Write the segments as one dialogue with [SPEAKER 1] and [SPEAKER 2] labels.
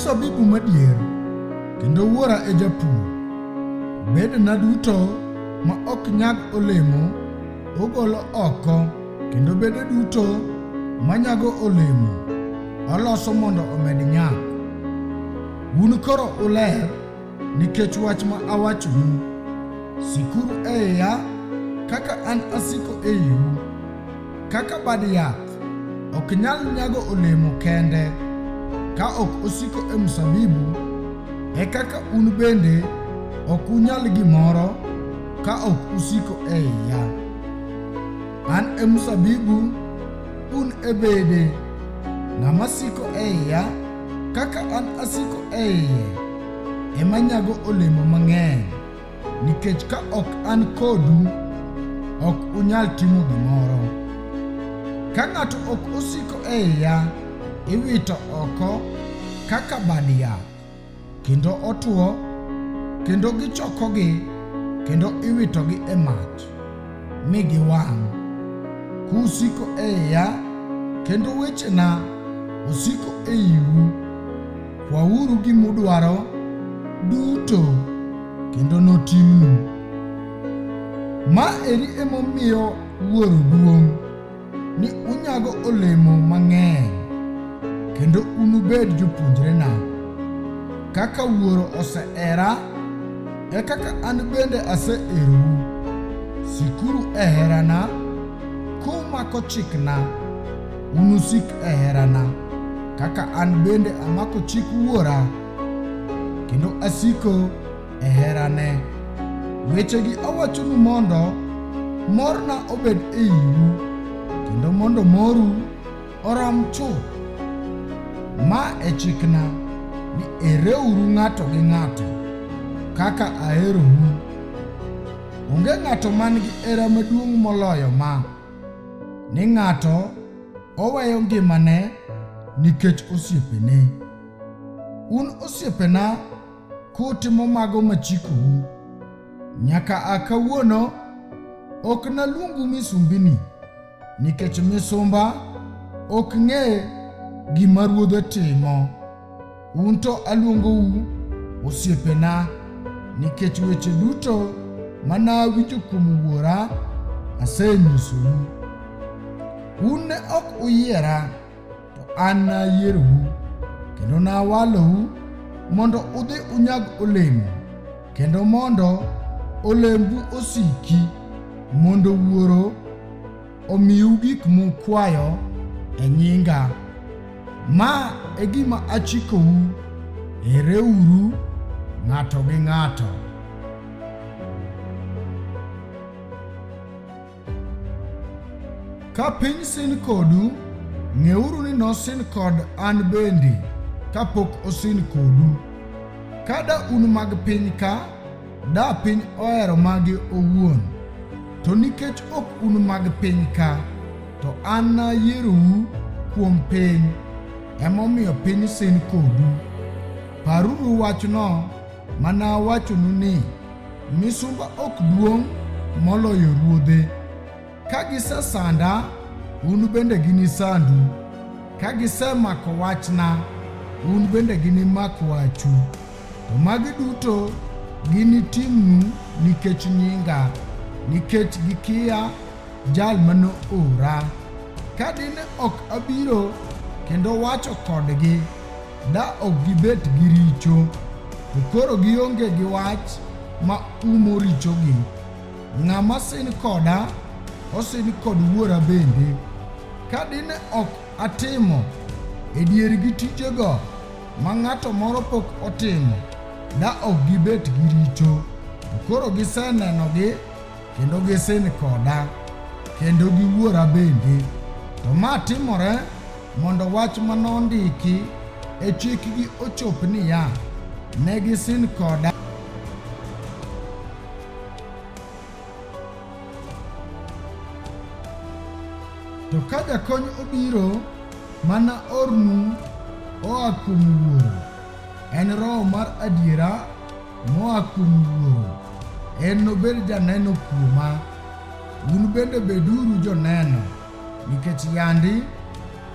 [SPEAKER 1] mzabibu madier, kendo wuora e japur. Bedena duto ma ok nyag olemo ogolo oko, kendo bede duto manyago olemo oloso mondo omed nyak. Un koro uler nikech wach ma awachonu. Sikuru e iya kaka an asiko e iu. Kaka bad yath ok nyal nyago olemo kende ka ok osiko e mzabibu, e kaka un bende ok unyal gimoro ka ok usiko e iya. An e mzabibu, un e bede. Ng'ama siko e iya kaka an asiko e iye ema nyago olemo mang'eny, nikech ka ok an kodu ok unyal timo gimoro. Ka ng'ato ok osiko e iya, iwito oko kaka bad yath, kendo otwo, kendo gichokogi kendo iwitogi e mach mi giwang'. Kusiko e iya kendo wechena osiko e iu, kwauru gimudwaro duto kendo notimnu. Ma eri emomiyo Wuoro duong', ni unyago olemo mang'eny kendo unubed jopuonjrena. Kaka Wuoro osehera, e kaka an bende aseherou. Sikuru e herana. Kumako chikna, unusik e herana, kaka an bende amako chik Wuora kendo asiko e herane. Wechegi awachonu mondo morna obed e iu, kendo mondo moru orom chuth. Ma e chikna, ni ereuru ng'ato gi ng'ato kaka aherou. Onge ng'ato man gi hera maduong' moloyo ma ni ng'ato oweyo ngimane nikech osiepene. Un osiepena kutimo mago machikou. Nyaka kawuono ok naluongu misumbini, nikech misumba ok ng'e gima ruodhe timo. Un to aluongou osiepena, nikech weche duto manawinjo kuom Wuora asenyisou. Un ne ok uyiera, to an nayierou, kendo nawalou mondo udhi unyag olemo, kendo mondo olembu osiki, mondo Wuoro omiu gik mukwayo e nyinga. Ma e gima achikou: hereuru ng'ato gi ng'ato. Ka piny sin kodu, ng'euru ni nosin kod an bende kapok osin kodu. Kada un mag piny ka, da piny ohero mage owuon. To nikech ok un mag piny ka, to an nayierou kuom piny, emomiyo piny sin kodu. Paruru wachno manawachonu ni misumba ok duong' moloyo ruodhe. Ka gisesanda, un bende ginisandu. Ka gisemako wachna, un bende ginimak wachu. To magi duto ginitimnu nikech nyinga, nikech gikia Jal mano ora. Ka dine ok abiro kendo wacho kodgi, da ok gibet gi richo, to koro gionge gi wach ma umo richogi. Ng'ama sin koda, osin kod Wuora bende. Ka dine ok atimo e diergi tijego ma ng'ato moro pok otimo, da ok gibet gi richo, to koro gisenenogi kendo gisin koda, kendo gi Wuora bende. To ma timore mondo wach manondiki e chikgi ochop niya, ne gisin koda. To ka jakony obiro mana ornu oa kuom Wuoro, en Roho mar adiera moa kuom Wuoro, en nobed janeno kuoma. Un bende beduru joneno, nikech yandi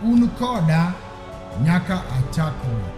[SPEAKER 1] un koda nyaka aa chakruok.